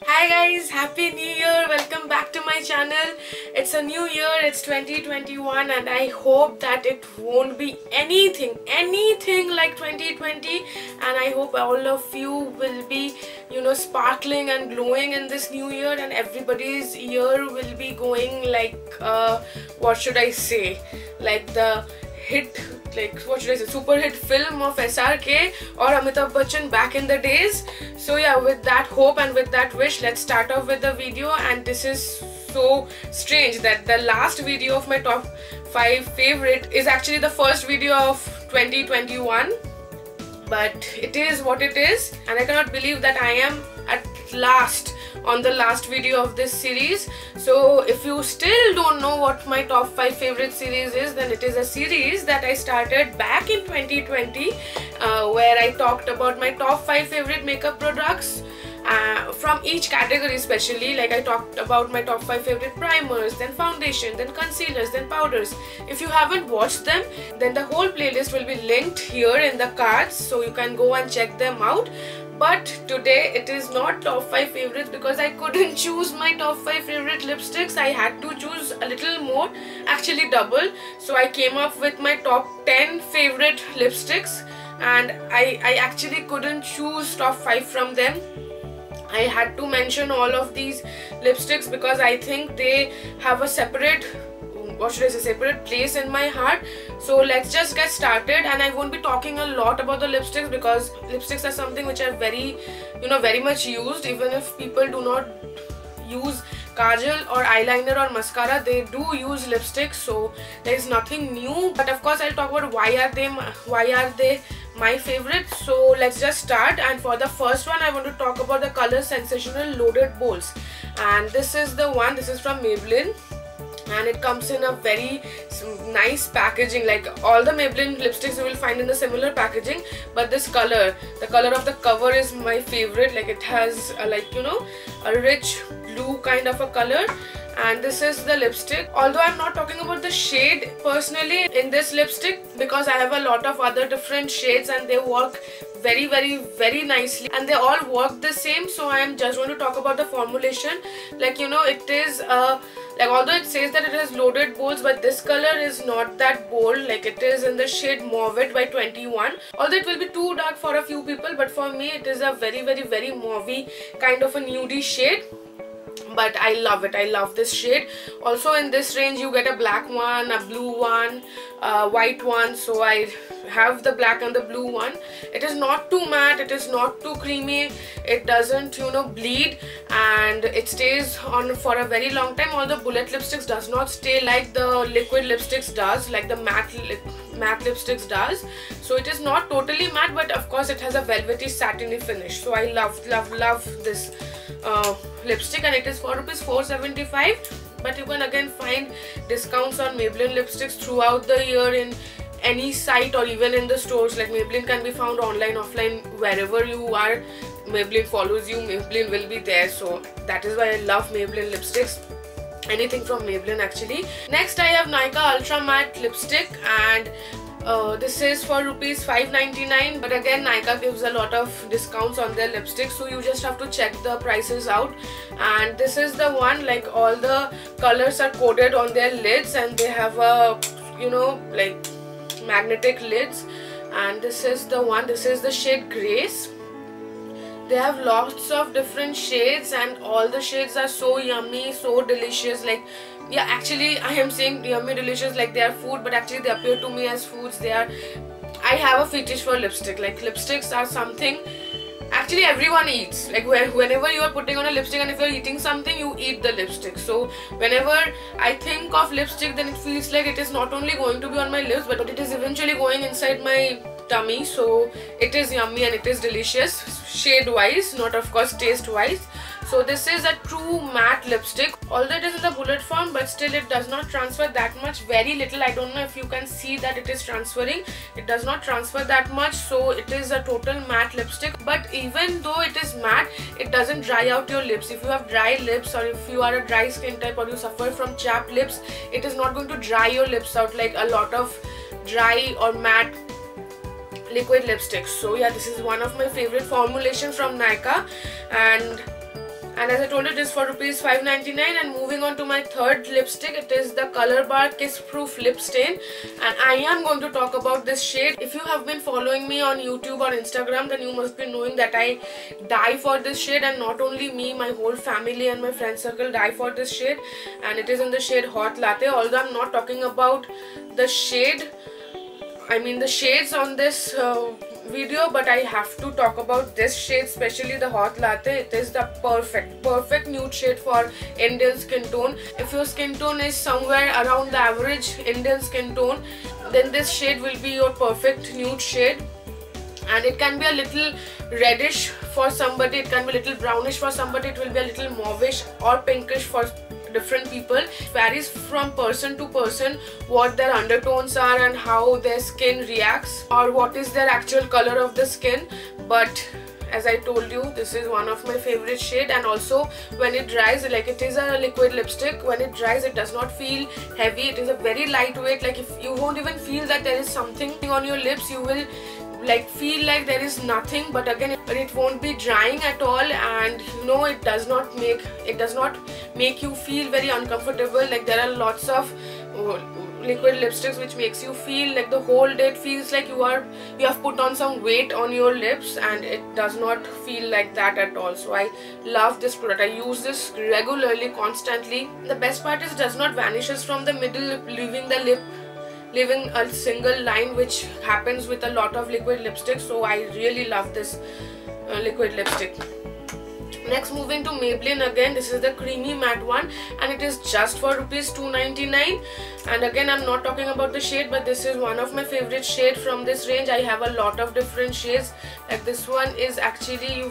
Hi guys, happy new year. Welcome back to my channel. It's a new year, it's 2021 and I hope that it won't be anything like 2020, and I hope all of you will be sparkling and glowing in this new year, and everybody's year will be going like what should I say, like the hit, like what should I say, super hit film of SRK or Amitabh Bachchan back in the days. So yeah, with that hope and with that wish, let's start off with the video. And this is so strange that the last video of my top 5 favorite is actually the first video of 2021, but it is what it is, and I cannot believe that I am at last on the last video of this series. So if you still don't know what my top 5 favorite series is, then it is a series that I started back in 2020 where I talked about my top 5 favorite makeup products from each category, especially like I talked about my top 5 favorite primers, then foundation, then concealers, then powders. If you haven't watched them, then the whole playlist will be linked here in the cards, so you can go and check them out. But today it is not top 5 favorites because I couldn't choose my top 5 favorite lipsticks. I had to choose a little more, actually double. So I came up with my top 10 favorite lipsticks, and I actually couldn't choose top 5 from them. I had to mention all of these lipsticks because I think they have a separate, what should I say, separate place in my heart. So let's just get started, and I won't be talking a lot about the lipsticks because lipsticks are something which are very much used. Even if people do not use kajal or eyeliner or mascara, they do use lipsticks, so there is nothing new. But of course I'll talk about why are they my favorite. So let's just start. And for the first one, I want to talk about the Color Sensational Loaded Bowls, and this is the one. This is from Maybelline, and it comes in a very nice packaging. Like all the Maybelline lipsticks you will find in the similar packaging, but this color, the color of the cover is my favorite. Like it has a rich blue kind of a color, and this is the lipstick. Although I'm not talking about the shade personally in this lipstick because I have a lot of other different shades and they work very nicely, and they all work the same. So I am just going to talk about the formulation. Like it is like, although it says that it has loaded bolds, but this color is not that bold. Like it is in the shade Mauve by 21. Although it will be too dark for a few people, but for me it is a very mauve kind of a nudie shade. But I love it. I love this shade. Also in this range you get a black one, a blue one, a white one. So I have the black and the blue one. It is not too matte, it is not too creamy, it doesn't bleed, and it stays on for a very long time. Although bullet lipsticks does not stay like the liquid lipsticks does, like the matte lipsticks does. So it is not totally matte, but of course it has a velvety satiny finish. So I love this lipstick, and it is for rupees 475. But you can again find discounts on Maybelline lipsticks throughout the year in any site or even in the stores. Like Maybelline can be found online, offline, wherever you are. Maybelline follows you, Maybelline will be there. So that is why I love Maybelline lipsticks. Anything from Maybelline actually. Next I have Nykaa Ultra Matte lipstick, and this is for rupees 599. But again Nykaa gives a lot of discounts on their lipsticks, so you just have to check the prices out. And this is the one, like all the colors are coded on their lids, and they have a like magnetic lids. And this is the one. This is the shade Grace. They have lots of different shades, and all the shades are so yummy, so delicious. Like, yeah, actually I am saying yummy delicious like they are food, but actually they appear to me as foods. I have a fetish for lipstick. Like lipsticks are something actually everyone eats. Like whenever you are putting on a lipstick, and if you are eating something, you eat the lipstick. So whenever I think of lipstick, then it feels like it is not only going to be on my lips, but it is eventually going inside my tummy. So it is yummy and it is delicious, shade wise, not of course taste wise. So this is a true matte lipstick. Although it is in the bullet form, but still it does not transfer that much, very little. I don't know if you can see that it is transferring. It does not transfer that much, so it is a total matte lipstick. But even though it is matte, it doesn't dry out your lips. If you have dry lips, or if you are a dry skin type, or you suffer from chapped lips, it is not going to dry your lips out like a lot of dry or matte liquid lipsticks. So yeah, this is one of my favorite formulations from Nykaa, and and as I told you, it is for rupees 5.99. And moving on to my third lipstick, it is the Color Bar Kiss Proof Lip Stain, and I am going to talk about this shade. If you have been following me on YouTube or Instagram, then you must be knowing that I die for this shade, and not only me, my whole family and my friend circle die for this shade, and it is in the shade Hot Latte. Although I'm not talking about the shade, I mean the shades on this video, but I have to talk about this shade, especially the Hot Latte. It is the perfect nude shade for Indian skin tone. If your skin tone is somewhere around the average Indian skin tone, then this shade will be your perfect nude shade. And it can be a little reddish for somebody, it can be a little brownish for somebody, it will be a little mauvish or pinkish for different people. It varies from person to person what their undertones are and how their skin reacts, or what is their actual color of the skin. But as I told you, this is one of my favorite shade. And also when it dries, like it is a liquid lipstick, when it dries it does not feel heavy. It is a very lightweight, like if you won't even feel that there is something on your lips, you will like feel like there is nothing, but again it won't be drying at all. And you know, it does not make you feel very uncomfortable. Like there are lots of liquid lipsticks which makes you feel like the whole day it feels like you have put on some weight on your lips, and it does not feel like that at all. So I love this product. I use this regularly, constantly. The best part is it does not vanishes from the middle, leaving a single line, which happens with a lot of liquid lipsticks. So I really love this liquid lipstick. Next, moving to Maybelline again. This is the creamy matte one, and it is just for rupees 2.99. And again, I'm not talking about the shade, but this is one of my favorite shade from this range. I have a lot of different shades. Like this one is actually,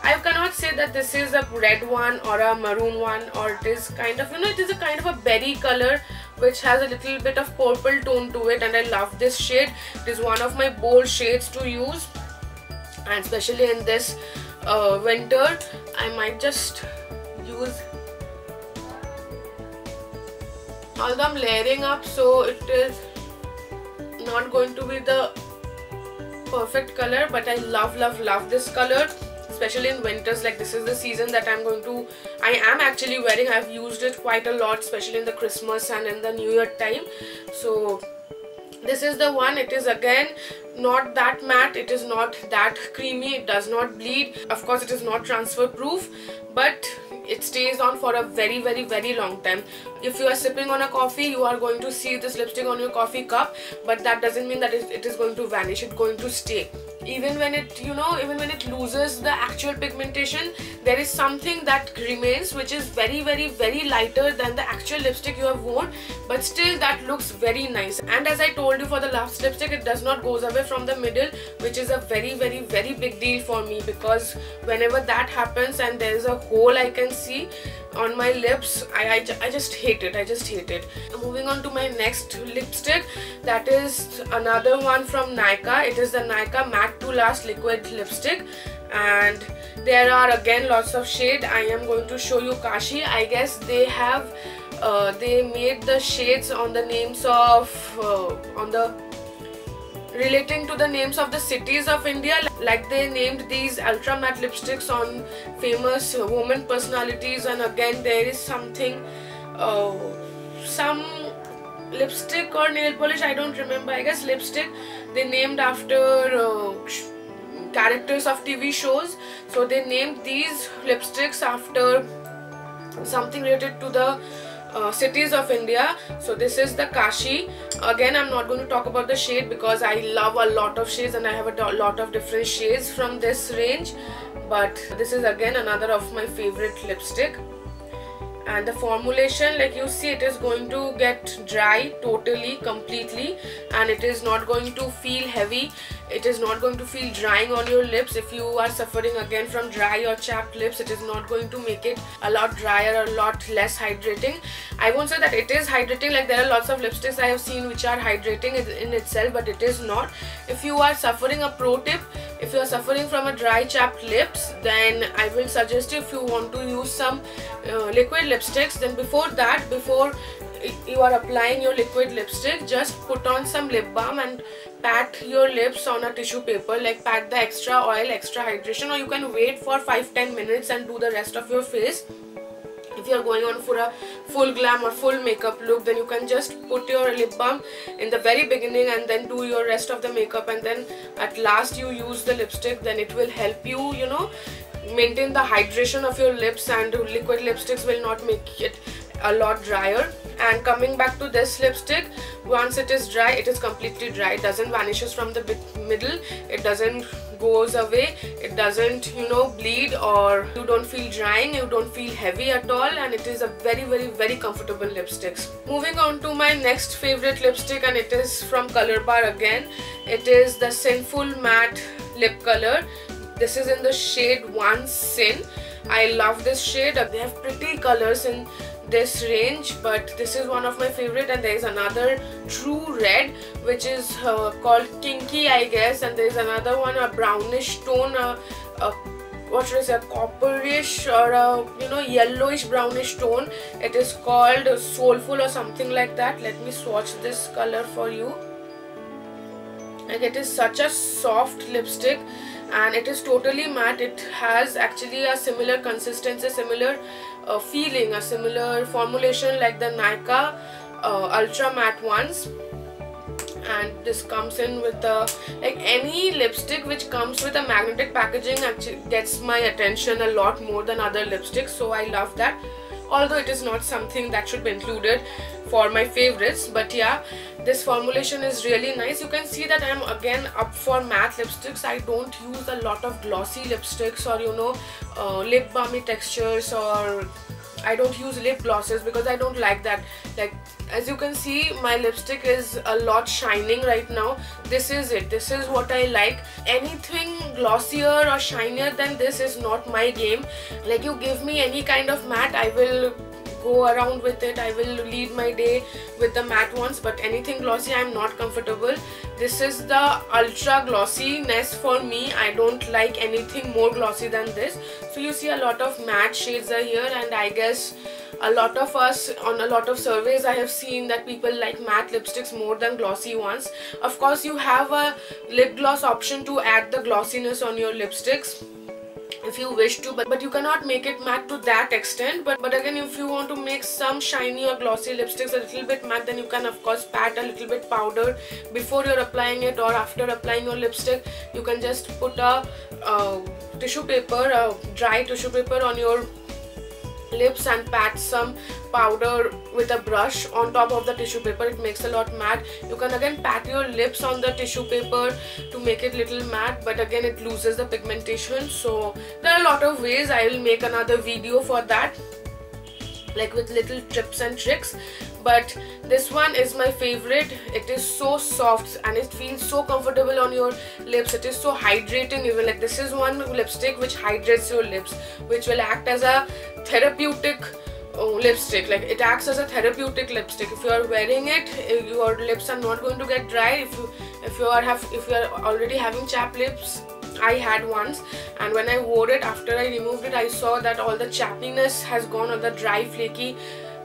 I cannot say that this is a red one or a maroon one, or it is kind of, it is a kind of a berry color which has a little bit of purple tone to it, and I love this shade. It is one of my bold shades to use, and especially in this winter I might just use, although I'm layering up, so it is not going to be the perfect color, but I love this color, especially in winters. Like this is the season that I am actually wearing. I've used it quite a lot, especially in the Christmas and in the New Year time. So this is the one. It is again not that matte, it is not that creamy, it does not bleed. Of course it is not transfer proof, but it stays on for a very long time. If you are sipping on a coffee, you are going to see this lipstick on your coffee cup, but that doesn't mean that it is going to vanish. It's going to stay. Even when it, even when it loses the actual pigmentation, there is something that remains, which is very lighter than the actual lipstick you have worn, but still that looks very nice. And as I told you, for the last lipstick, it does not goes away from the middle, which is a very big deal for me, because whenever that happens and there is a hole I can see on my lips, I just hate it. Moving on to my next lipstick, that is another one from Nykaa. It is the Nykaa Matte to Last Liquid Lipstick, and there are again lots of shade. I am going to show you Kashi. I guess they have they made the shades on the names of relating to the names of the cities of India, like they named these ultra matte lipsticks on famous women personalities. And again there is something, some lipstick or nail polish, I don't remember, I guess lipstick they named after characters of TV shows. So they named these lipsticks after something related to the cities of India. So this is the Kashi. Again, I'm not going to talk about the shade because I love a lot of shades and I have a lot of different shades from this range, but this is again another of my favorite lipstick. And the formulation, like you see, it is going to get dry totally, completely, and it is not going to feel heavy. It is not going to feel drying on your lips. If you are suffering again from dry or chapped lips, it is not going to make it a lot drier or a lot less hydrating. I won't say that it is hydrating, like there are lots of lipsticks I have seen which are hydrating in itself, but it is not. If you are suffering, a pro tip, if you are suffering from a dry chapped lips, then I will suggest you, if you want to use some liquid lipsticks, then before you are applying your liquid lipstick, just put on some lip balm and pat your lips on a tissue paper, like pat the extra oil, extra hydration, or you can wait for 5-10 minutes and do the rest of your face. If you are going on for a full glam or full makeup look, then you can just put your lip balm in the very beginning and then do your rest of the makeup, and then at last you use the lipstick. Then it will help you, you know, maintain the hydration of your lips, and liquid lipsticks will not make it a lot drier. And coming back to this lipstick, once it is dry, it is completely dry. It doesn't vanishes from the middle, it doesn't goes away, it doesn't, you know, bleed, or you don't feel drying, you don't feel heavy at all, and it is a very comfortable lipstick. Moving on to my next favorite lipstick, and it is from Color Bar again. It is the Sinful Matte Lip Color. This is in the shade 1 Sin. I love this shade. They have pretty colors in this range, but this is one of my favorite. And there is another True Red, which is called Kinky, I guess, and there is another one, a brownish tone, what should I say, a copperish or a, you know, yellowish brownish tone. It is called Soulful or something like that. Let me swatch this color for you. Like, it is such a soft lipstick, and it is totally matte. It has actually a similar consistency, similar feeling, a similar formulation like the Nykaa Ultra Matte ones. And this comes in with a, like, any lipstick which comes with a magnetic packaging actually gets my attention a lot more than other lipsticks, so I love that. Although it is not something that should be included for my favorites, but yeah, this formulation is really nice. You can see that I am again up for matte lipsticks. I don't use a lot of glossy lipsticks, or, you know, lip balmy textures, or I don't use lip glosses because I don't like that. Like, as you can see, my lipstick is a lot shining right now. This is it. This is what I like. Anything glossier or shinier than this is not my game. Like, you give me any kind of matte, I will go around with it. I will lead my day with the matte ones, but anything glossy I am not comfortable. This is the ultra glossiness for me. I don't like anything more glossy than this. So you see a lot of matte shades are here, and I guess a lot of us, on a lot of surveys, I have seen that people like matte lipsticks more than glossy ones. Of course, you have a lip gloss option to add the glossiness on your lipsticks if you wish to, but you cannot make it matte to that extent. But again, if you want to make some shiny or glossy lipsticks a little bit matte, then you can of course pat a little bit powder before you're applying it, or after applying your lipstick. You can just put a tissue paper, a dry tissue paper on your lips and pat some powder with a brush on top of the tissue paper. It makes a lot matte. You can again pat your lips on the tissue paper to make it little matte, but again it loses the pigmentation. So there are a lot of ways. I will make another video for that, like with little tips and tricks. But this one is my favorite. It is so soft and it feels so comfortable on your lips. It is so hydrating. Even like, this is one lipstick which hydrates your lips, which will act as a therapeutic lipstick. Like, it acts as a therapeutic lipstick. If you are wearing it, your lips are not going to get dry. If you are already having chapped lips, I had once, and when I wore it, after I removed it, I saw that all the chappiness has gone, or the dry flaky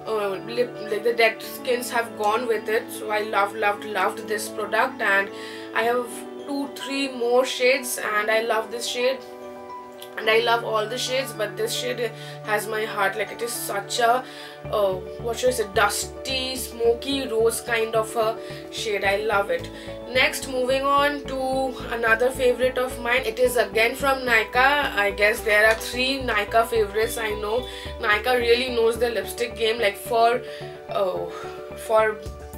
lip, like the dead skins have gone with it. So I loved this product, and I have 2-3 more shades, and I love this shade. And I love all the shades, but this shade has my heart. Like, it is such a what should I say, dusty, smoky rose kind of a shade. I love it. Next, moving on to another favorite of mine. It is again from Nykaa. I guess there are 3 Nykaa favorites. I know Nykaa really knows the lipstick game. Like, for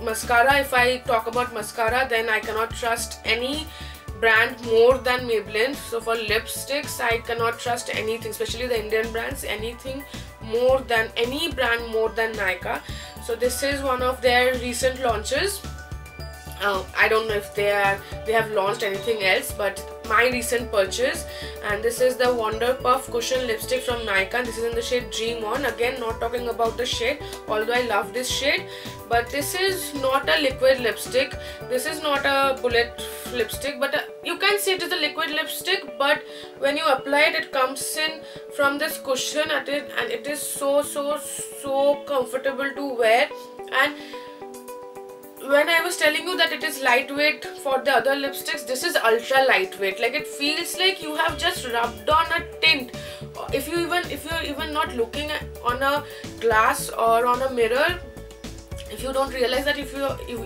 mascara, if I talk about mascara, then I cannot trust any brand more than Maybelline. So for lipsticks, I cannot trust anything, especially the Indian brands, anything more than any brand more than Nykaa. So this is one of their recent launches. I don't know if they have launched anything else, but my recent purchase. And this is the Wonder Puff Cushion Lipstick from Nykaa. This is in the shade Dream On. Again, not talking about the shade, although I love this shade. But this is not a liquid lipstick. This is not a bullet lipstick, but you can say it is a liquid lipstick. But when you apply it, it comes in from this cushion at it, and it is so comfortable to wear. And when I was telling you that it is lightweight for the other lipsticks, this is ultra lightweight. Like it feels like you have just rubbed on a tint. If you're even not looking on a glass or on a mirror, if you don't realize that if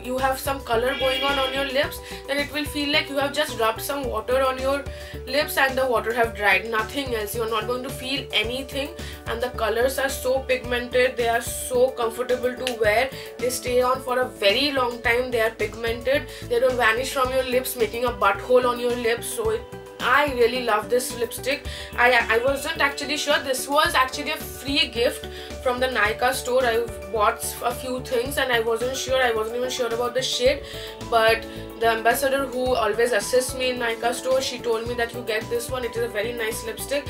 you have some color going on your lips, then it will feel like you have just rubbed some water on your lips and the water have dried. Nothing else. You are not going to feel anything, and the colors are so pigmented. They are so comfortable to wear. They stay on for a very long time. They are pigmented. They don't vanish from your lips, making a butthole on your lips. So I really love this lipstick. I wasn't actually sure. This was actually a free gift from the Nykaa store. I bought a few things and I wasn't sure. I wasn't even sure about the shade, but the ambassador who always assists me in Nykaa store, she told me that you get this one. It is a very nice lipstick,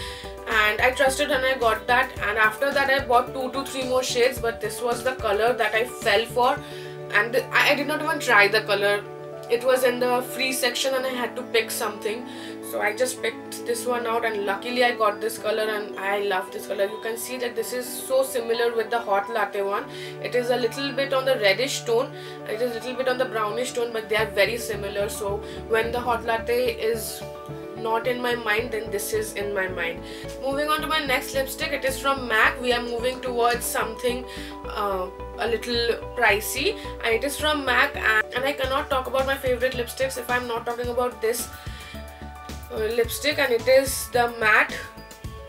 and I trusted and I got that. And after that I bought 2 to 3 more shades, but this was the color that I fell for, and I did not even try the color. It was in the free section and I had to pick something, so I just picked this one out, and luckily I got this color and I love this color. You can see that this is so similar with the Hot Latte one. It is a little bit on the reddish tone, it is a little bit on the brownish tone, but they are very similar. So when the Hot Latte is not in my mind, then this is in my mind. Moving on to my next lipstick, it is from MAC. We are moving towards something a little pricey, and it is from MAC, and I cannot talk about my favorite lipsticks if I'm not talking about this lipstick, and it is the matte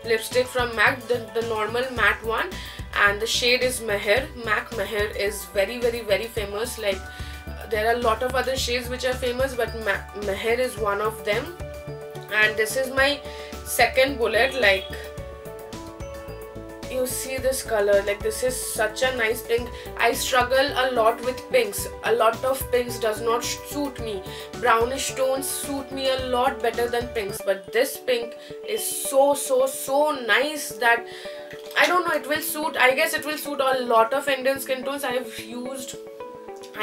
lipstick from MAC, the normal matte one, and the shade is Meher. MAC Meher is very famous. Like there are a lot of other shades which are famous, but Meher is one of them. And this is my second bullet. Like you see this color, like this is such a nice pink. I struggle a lot with pinks. A lot of pinks does not suit me. Brownish tones suit me a lot better than pinks, but this pink is so nice that I don't know, it will suit, I guess it will suit a lot of Indian skin tones. I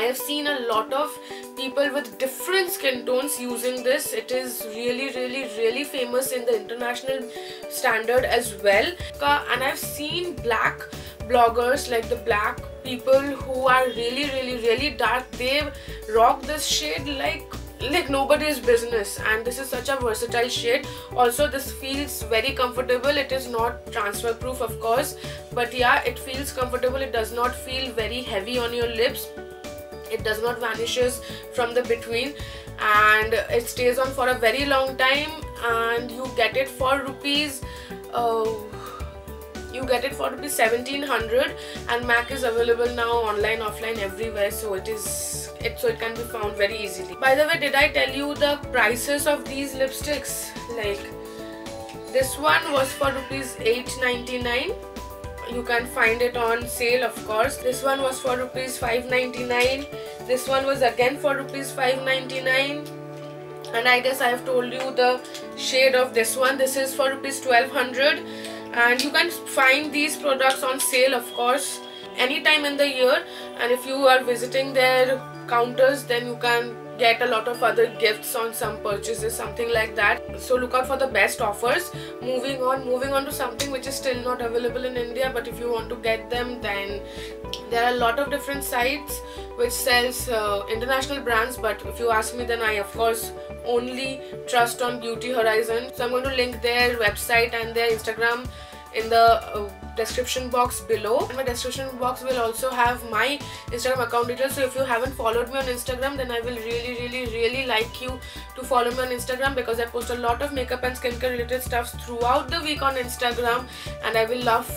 have seen a lot of people with different skin tones using this. It is really famous in the international standard as well. And I've seen black bloggers, like the black people who are really dark, they rock this shade like nobody's business, and this is such a versatile shade. Also, this feels very comfortable. It is not transfer proof, of course, but yeah, it feels comfortable. It does not feel very heavy on your lips. It does not vanishes from the between, and it stays on for a very long time, and you get it for rupees 1700, and MAC is available now online, offline, everywhere, so it can be found very easily. By the way, did I tell you the prices of these lipsticks? Like this one was for rupees 899. You can find it on sale, of course. This one was for rupees 599. This one was again for rupees 599. And I guess I have told you the shade of this one. This is for rupees 1200. And you can find these products on sale, of course, anytime in the year. And if you are visiting their counters, then you can get a lot of other gifts on some purchases, something like that. So look out for the best offers. Moving on to something which is still not available in India, but if you want to get them, then there are a lot of different sites which sells international brands, but if you ask me, then I of course only trust on Beauty Horizon. So I'm going to link their website and their Instagram in the description box below. And my description box will also have my Instagram account details, so if you haven't followed me on Instagram, then I will really like you to follow me on Instagram, because I post a lot of makeup and skincare related stuff throughout the week on Instagram, and I will love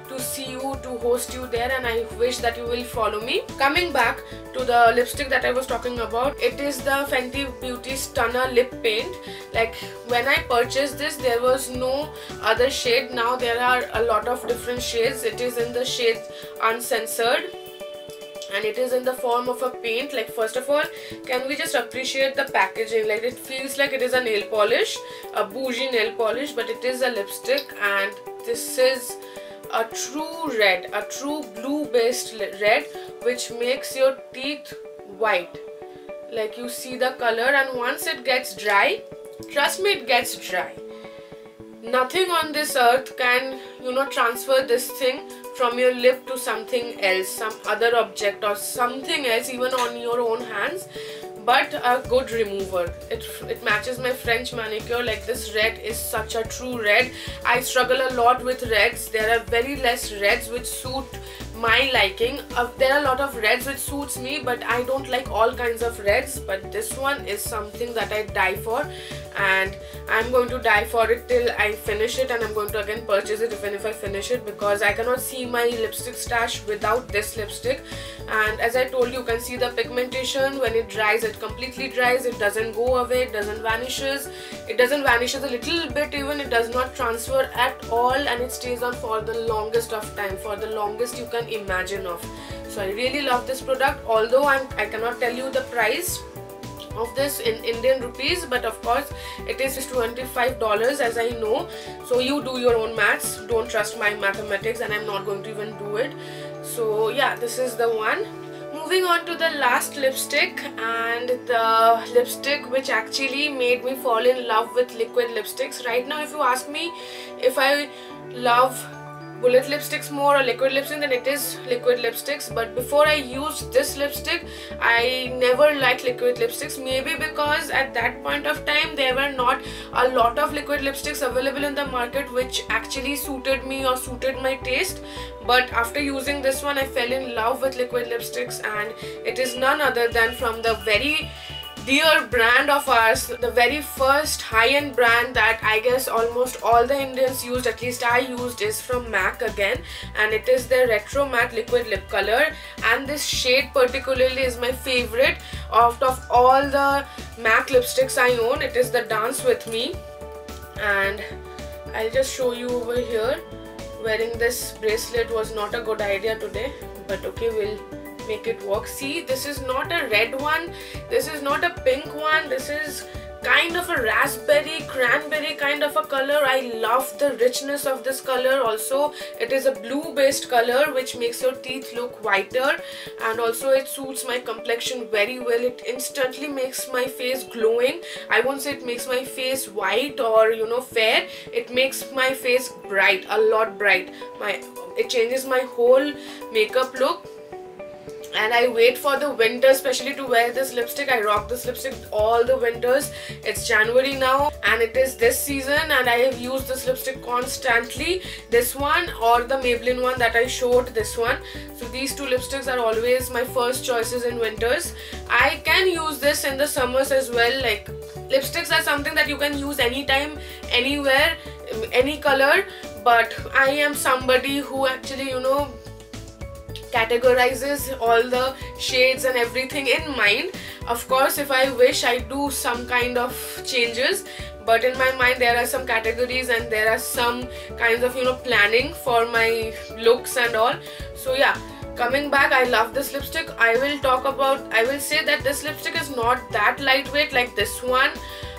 to see you, to host you there, and I wish that you will follow me. Coming back to the lipstick that I was talking about, it is the Fenty Beauty Stunner Lip Paint. Like when I purchased this, there was no other shade. Now there are a lot of different shades. It is in the shade Uncensored, and it is in the form of a paint. Like first of all, can we just appreciate the packaging? Like it feels like it is a nail polish, a bougie nail polish, but it is a lipstick, and this is a true red, a true blue based red, which makes your teeth white. Like you see the color, and once it gets dry, trust me, it gets dry. Nothing on this earth can, transfer this thing from your lip to something else, some other object or something else, even on your own hands. But a good remover. It matches my French manicure. Like, this red is such a true red. I struggle a lot with reds. There are very less reds which suit my liking. There are a lot of reds which suits me, but I don't like all kinds of reds. But this one is something that I die for, and I'm going to die for it till I finish it, and I'm going to again purchase it even if I finish it, because I cannot see my lipstick stash without this lipstick. And as I told you, you can see the pigmentation. When it dries, it completely dries. It doesn't go away, it doesn't vanishes. It doesn't vanishes a little bit even. It does not transfer at all, and it stays on for the longest of time, for the longest you can imagine of. So I really love this product, although I cannot tell you the price of this in Indian rupees, but of course it is $25 as I know. So you do your own maths, don't trust my mathematics, and I'm not going to even do it. So yeah, this is the one. Moving on to the last lipstick, and the lipstick which actually made me fall in love with liquid lipsticks. Right now, if you ask me if I love bullet lipsticks more or liquid lipsticks, then it is liquid lipsticks. But before I used this lipstick, I never liked liquid lipsticks, maybe because at that point of time there were not a lot of liquid lipsticks available in the market which actually suited me or suited my taste. But after using this one, I fell in love with liquid lipsticks, and it is none other than from the very dear brand of ours, the very first high-end brand that I guess almost all the Indians used, at least I used, is from MAC again, and it is their Retro Matte Liquid Lip Color. And this shade particularly is my favorite out of all the MAC lipsticks I own. It is the Dance With Me, and I'll just show you over here. Wearing this bracelet was not a good idea today, but okay, we'll make it work. See, this is not a red one, this is not a pink one, this is kind of a raspberry cranberry kind of a color. I love the richness of this color. Also, it is a blue based color which makes your teeth look whiter, and also it suits my complexion very well. It instantly makes my face glowing. I won't say it makes my face white or fair. It makes my face bright, a lot bright. It changes my whole makeup look. And I wait for the winter especially to wear this lipstick. I rock this lipstick all the winters. It's January now and it is this season, and I have used this lipstick constantly. This one or the Maybelline one that I showed, this one. So these two lipsticks are always my first choices in winters. I can use this in the summers as well. Like, lipsticks are something that you can use anytime, anywhere, any color. But I am somebody who actually, categorizes all the shades and everything in mind. Of course, if I wish, I do some kind of changes, but in my mind there are some categories and there are some kinds of planning for my looks and all. So yeah, coming back, I love this lipstick. I will say that this lipstick is not that lightweight like this one,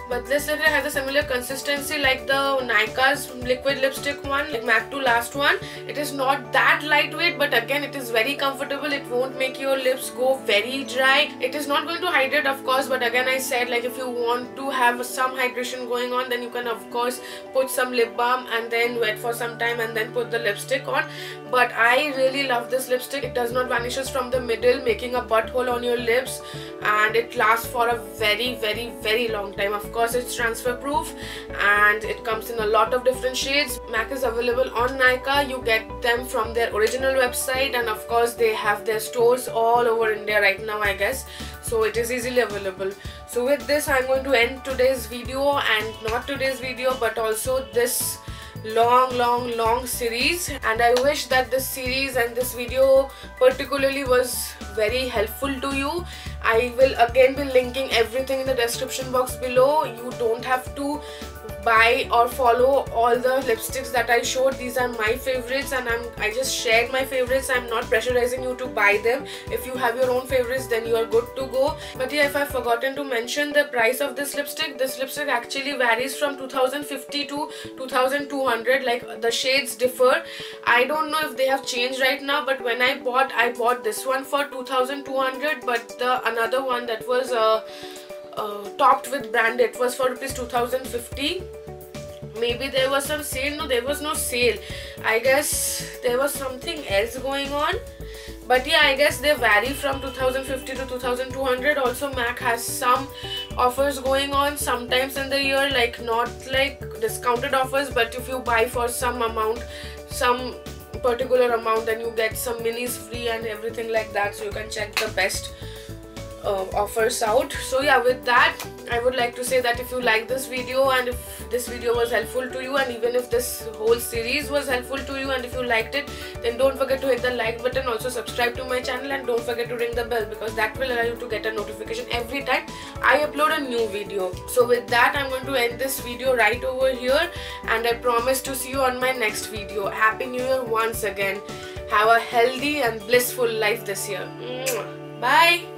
but this lipstick has a similar consistency like the Nykaa's liquid lipstick one, like MAC 2 last one. It is not that lightweight, but again it is very comfortable. It won't make your lips go very dry. It is not going to hydrate, of course, but again I said, like, if you want to have some hydration going on, then you can of course put some lip balm and then wait for some time and then put the lipstick on. But I really love this lipstick. It does not vanishes from the middle, making a butthole on your lips, and it lasts for a very, very, very long time. Of course, it's transfer proof and it comes in a lot of different shades. MAC is available on Nykaa. You get them from their original website, and of course they have their stores all over India right now, I guess. So it is easily available. So with this, I'm going to end today's video, and not today's video but also this long series. And I wish that this series and this video particularly was very helpful to you. I will again be linking everything in the description box below. You don't have to buy or follow all the lipsticks that I showed. These are my favorites, and I just shared my favorites. I'm not pressurizing you to buy them. If you have your own favorites, then you are good to go. But yeah, if I've forgotten to mention the price of this lipstick actually varies from 2050 to 2200. Like, the shades differ. I don't know if they have changed right now, but when I bought this one for 2200, but the another one that was topped with brand, it was for rupees 2050. maybe there was some sale. No, there was no sale. I guess there was something else going on. But yeah, I guess they vary from 2050 to 2200. Also, MAC has some offers going on sometimes in the year, like not like discounted offers, but if you buy for some amount, some particular amount, then you get some minis free and everything like that. So you can check the best offers out. So yeah, with that I would like to say that if you like this video and if this video was helpful to you, and even if this whole series was helpful to you, and if you liked it, then don't forget to hit the like button. Also subscribe to my channel and don't forget to ring the bell, because that will allow you to get a notification every time I upload a new video. So with that, I'm going to end this video right over here, and I promise to see you on my next video. Happy New Year once again. Have a healthy and blissful life this year. Bye.